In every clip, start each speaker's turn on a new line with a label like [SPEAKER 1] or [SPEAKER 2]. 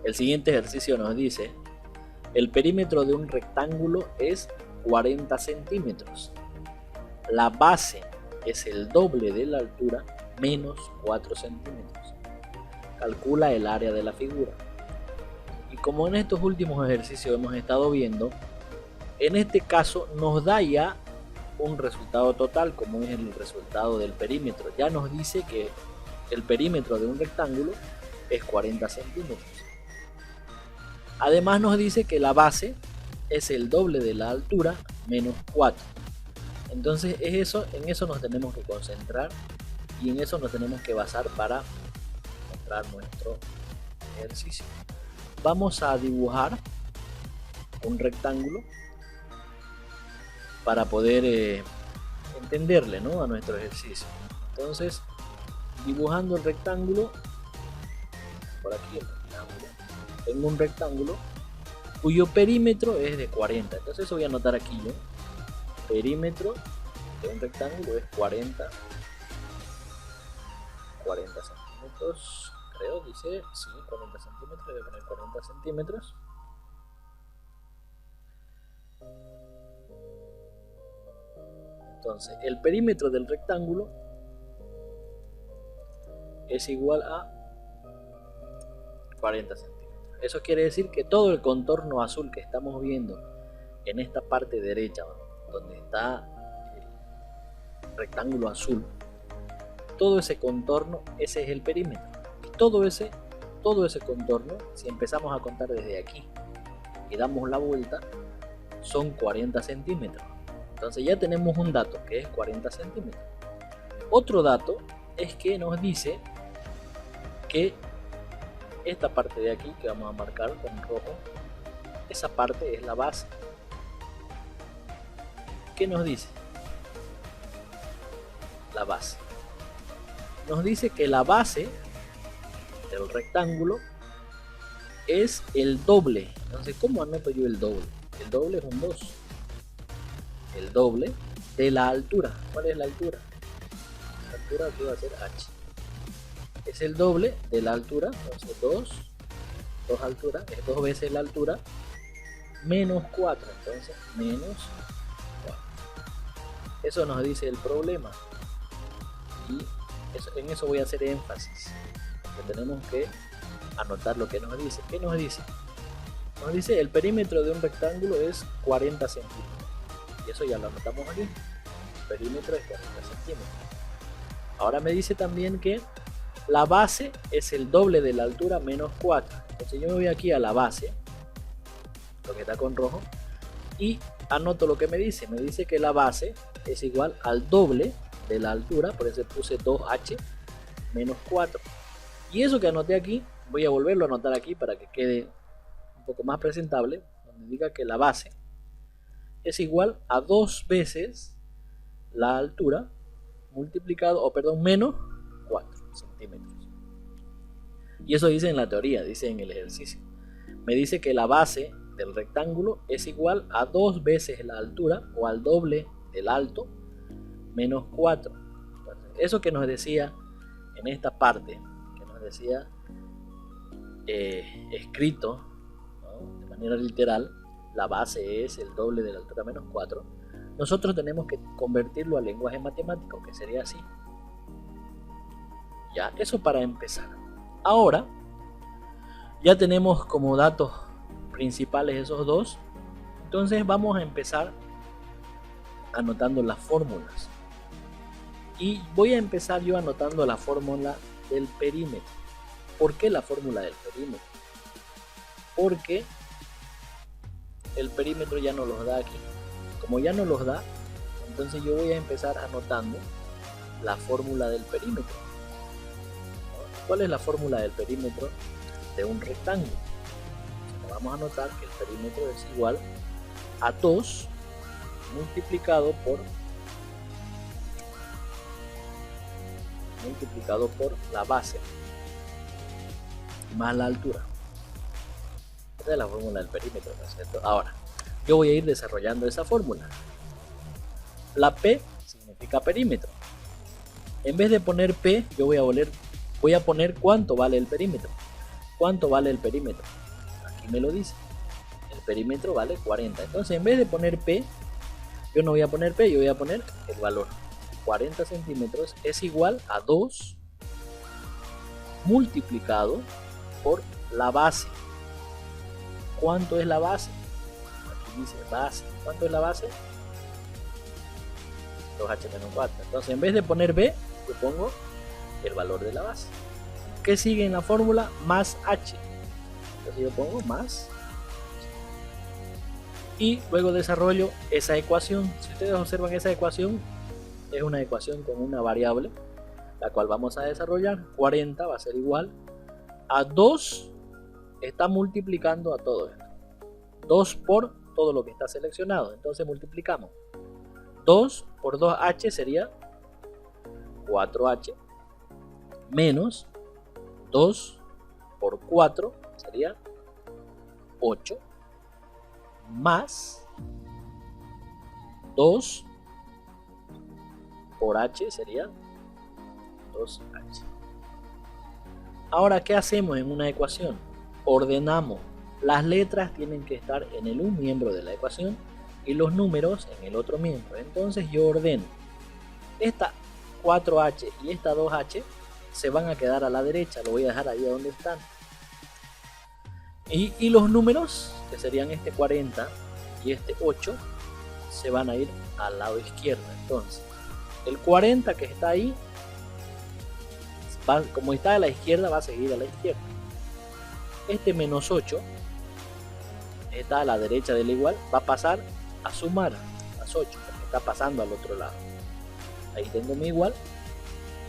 [SPEAKER 1] El siguiente ejercicio nos dice, el perímetro de un rectángulo es 40 centímetros. La base es el doble de la altura menos 4 centímetros. Calcula el área de la figura. Y como en estos últimos ejercicios hemos estado viendo, en este caso nos da ya un resultado total, como es el resultado del perímetro. Ya nos dice que el perímetro de un rectángulo es 40 centímetros. Además nos dice que la base es el doble de la altura menos 4. Entonces en eso nos tenemos que concentrar y en eso nos tenemos que basar para encontrar nuestro ejercicio. Vamos a dibujar un rectángulo para poder entenderle, ¿no?, a nuestro ejercicio. Entonces, dibujando el rectángulo, por aquí el rectángulo, tengo un rectángulo cuyo perímetro es de 40. Entonces eso voy a anotar aquí yo. Perímetro de un rectángulo es 40 centímetros, creo, dice, sí, 40 centímetros, voy a poner 40 centímetros. Entonces, el perímetro del rectángulo es igual a 40 centímetros. Eso quiere decir que todo el contorno azul que estamos viendo en esta parte derecha, donde está el rectángulo azul, todo ese contorno, ese es el perímetro. Y todo ese contorno, si empezamos a contar desde aquí y damos la vuelta, son 40 centímetros. Entonces ya tenemos un dato que es 40 centímetros. Otro dato es que nos dice que esta parte de aquí, que vamos a marcar con rojo, esa parte es la base. ¿Qué nos dice? La base. Nos dice que la base del rectángulo es el doble. Entonces, ¿cómo anoto yo el doble? El doble es un 2. El doble de la altura. ¿Cuál es la altura? La altura aquí va a ser h. Es el doble de la altura. Entonces 2 alturas es 2 veces la altura menos 4. Entonces menos 4. Eso nos dice el problema. Y en eso voy a hacer énfasis. Que tenemos que anotar lo que nos dice. ¿Qué nos dice? Nos dice el perímetro de un rectángulo es 40 centímetros. Y eso ya lo anotamos aquí. El perímetro es 40 centímetros. Ahora me dice también que la base es el doble de la altura menos 4. Entonces yo me voy aquí a la base, lo que está con rojo, y anoto lo que me dice. Me dice que la base es igual al doble de la altura, por eso puse 2h menos 4. Y eso que anoté aquí, voy a volverlo a anotar aquí para que quede un poco más presentable, donde diga que la base es igual a 2 veces la altura multiplicado, menos 4 centímetros. Y eso dice en la teoría, dice en el ejercicio. Me dice que la base del rectángulo es igual a 2 veces la altura o al doble del alto menos 4. Entonces, eso que nos decía en esta parte, que nos decía escrito, ¿no?, de manera literal, la base es el doble de la altura menos 4, nosotros tenemos que convertirlo al lenguaje matemático, que sería así. Ya, eso para empezar. Ahora, ya tenemos como datos principales esos dos. Entonces vamos a empezar anotando las fórmulas. Y voy a empezar yo anotando la fórmula del perímetro. ¿Por qué la fórmula del perímetro? Porque el perímetro ya no los da aquí. Como ya no los da, entonces yo voy a empezar anotando la fórmula del perímetro. ¿Cuál es la fórmula del perímetro de un rectángulo? Vamos a anotar que el perímetro es igual a 2 multiplicado por la base más la altura. Esa es la fórmula del perímetro, ¿no es cierto? Ahora, yo voy a ir desarrollando esa fórmula. La P significa perímetro. En vez de poner P, yo voy a poner cuánto vale el perímetro. ¿cuánto vale el perímetro? Aquí me lo dice. El perímetro vale 40. Entonces en vez de poner P, yo no voy a poner P, yo voy a poner el valor. 40 centímetros es igual a 2 multiplicado por la base. ¿Cuánto es la base? Aquí dice base. ¿Cuánto es la base? 2h menos 4. Entonces en vez de poner B, yo pongo el valor de la base. ¿Qué sigue en la fórmula? Más H. Entonces yo pongo más. Y luego desarrollo esa ecuación. Si ustedes observan, esa ecuación es una ecuación con una variable, la cual vamos a desarrollar. 40 va a ser igual a 2, está multiplicando a todo esto. 2 por todo lo que está seleccionado. Entonces multiplicamos. 2 por 2h sería 4h, menos 2 por 4 sería 8, más 2 por h sería 2h. Ahora, ¿qué hacemos en una ecuación? Ordenamos. Las letras tienen que estar en el un miembro de la ecuación y los números en el otro miembro. Entonces yo ordeno. Esta 4h y esta 2h se van a quedar a la derecha. Lo voy a dejar ahí donde están. Y los números, que serían este 40 y este 8, se van a ir al lado izquierdo. Entonces, el 40 que está ahí, como está a la izquierda, va a seguir a la izquierda. Este menos 8 está a la derecha del igual, va a pasar a sumar más 8, porque está pasando al otro lado. Ahí tengo mi igual.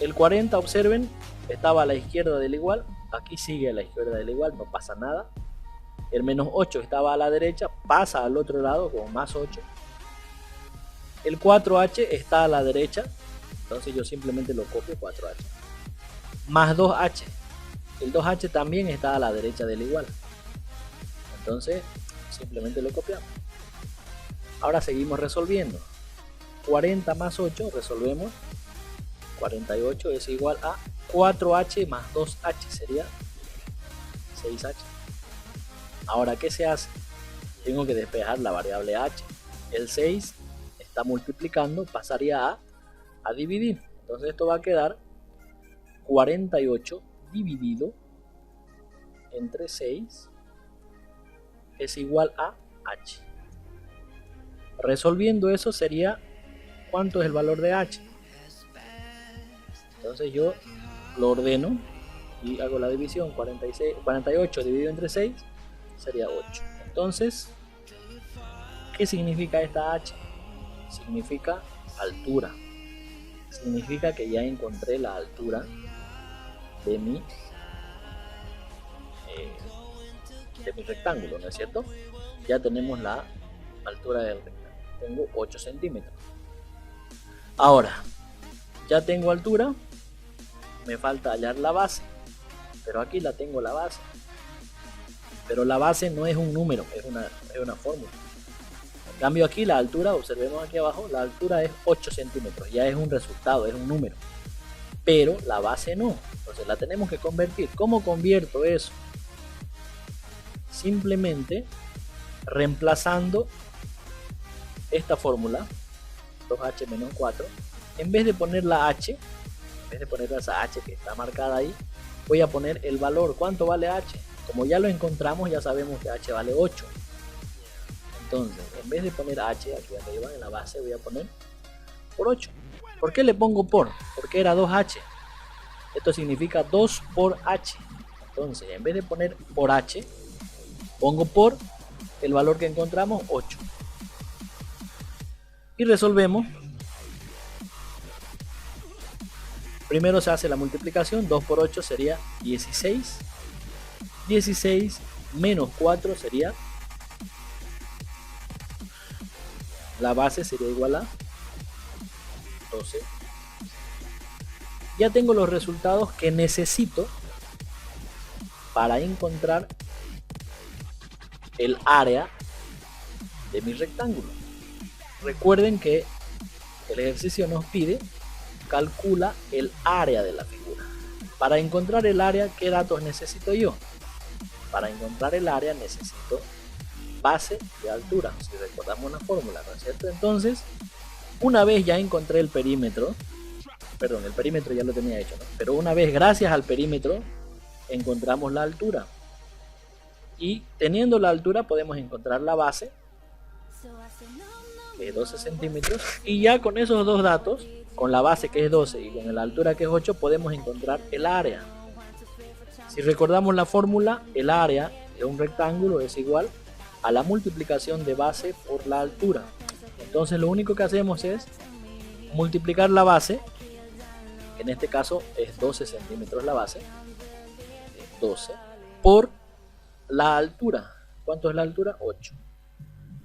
[SPEAKER 1] El 40, observen, estaba a la izquierda del igual, aquí sigue a la izquierda del igual, no pasa nada. El menos 8 estaba a la derecha, pasa al otro lado con más 8. El 4h está a la derecha, entonces yo simplemente lo copio, 4h. Más 2h. El 2h también está a la derecha del igual. Entonces simplemente lo copiamos. Ahora seguimos resolviendo. 40 más 8, resolvemos. 48 es igual a 4h más 2h, sería 6h. Ahora, ¿qué se hace? Tengo que despejar la variable h. El 6 está multiplicando, pasaría a dividir. Entonces esto va a quedar 48 dividido entre 6 es igual a h. Resolviendo eso sería, ¿cuánto es el valor de h? Entonces yo lo ordeno y hago la división. 48 dividido entre 6 sería 8. Entonces, ¿qué significa esta h? Significa altura. Significa que ya encontré la altura de mi rectángulo, ¿no es cierto? Ya tenemos la altura del rectángulo. Tengo 8 centímetros. Ahora, ya tengo altura, me falta hallar la base, pero aquí la tengo, la base. Pero la base no es un número, es una fórmula. En cambio aquí la altura, observemos aquí abajo, la altura es 8 centímetros, ya es un resultado, es un número. Pero la base no, entonces la tenemos que convertir. ¿Cómo convierto eso? Simplemente reemplazando esta fórmula, 2h menos 4, en vez de poner la h, en vez de poner esa h que está marcada ahí, voy a poner el valor. ¿Cuánto vale h? Como ya lo encontramos, ya sabemos que h vale 8. Entonces, en vez de poner h aquí arriba en la base, voy a poner por 8. ¿Por qué le pongo por? Porque era 2h. Esto significa 2 por h. Entonces, en vez de poner por h, pongo por el valor que encontramos, 8. Y resolvemos. Primero se hace la multiplicación. 2 por 8 sería 16. 16 menos 4 sería, la base sería igual a 12. Ya tengo los resultados que necesito para encontrar el área de mi rectángulo. Recuerden que el ejercicio nos pide calcula el área de la figura. Para encontrar el área, ¿qué datos necesito yo? para encontrar el área necesito base de altura, si recordamos la fórmula, ¿no es cierto? Entonces, una vez ya encontré el perímetro, perdón, el perímetro ya lo tenía hecho, ¿no? Pero una vez, gracias al perímetro, encontramos la altura. Y teniendo la altura podemos encontrar la base, que es 12 centímetros, y ya con esos dos datos, con la base que es 12 y con la altura que es 8, podemos encontrar el área. Si recordamos la fórmula, el área de un rectángulo es igual a la multiplicación de base por la altura. Entonces lo único que hacemos es multiplicar la base, que en este caso es 12 centímetros la base, 12, por la altura. ¿Cuánto es la altura? 8.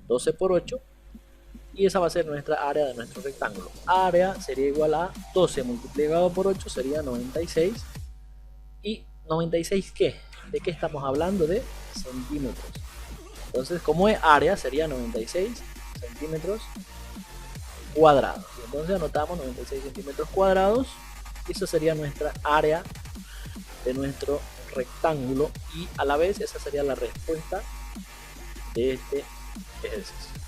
[SPEAKER 1] 12 por 8. Y esa va a ser nuestra área de nuestro rectángulo. Área sería igual a 12 multiplicado por 8 sería 96. ¿Y 96 qué? ¿De qué estamos hablando? De centímetros. Entonces, como es área, sería 96 centímetros cuadrados. Entonces anotamos 96 centímetros cuadrados. Y eso sería nuestra área de nuestro rectángulo. Y a la vez esa sería la respuesta de este ejercicio.